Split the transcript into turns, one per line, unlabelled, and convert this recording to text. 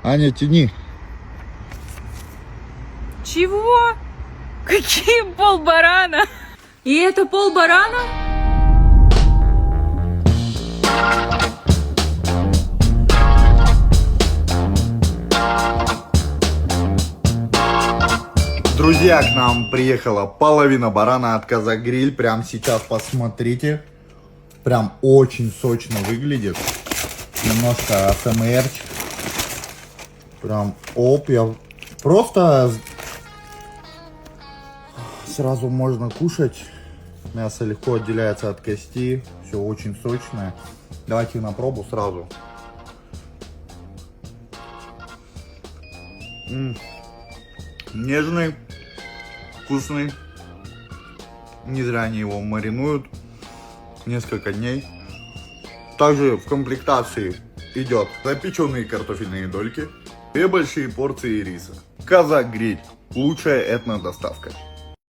Аня, тяни.
Чего? Какие полбарана? И это полбарана?
Друзья, к нам приехала половина барана от Казак-Гриль. Прям сейчас посмотрите. Прям очень сочно выглядит. Немножко АСМРчик. Прям оп, я просто сразу можно кушать. Мясо легко отделяется от кости. Все очень сочное. Давайте на пробу сразу. Нежный, вкусный. Не зря они его маринуют несколько дней. Также в комплектации идет запеченные картофельные дольки, 2 большие порции риса. Казак-Гриль. Лучшая этнодоставка.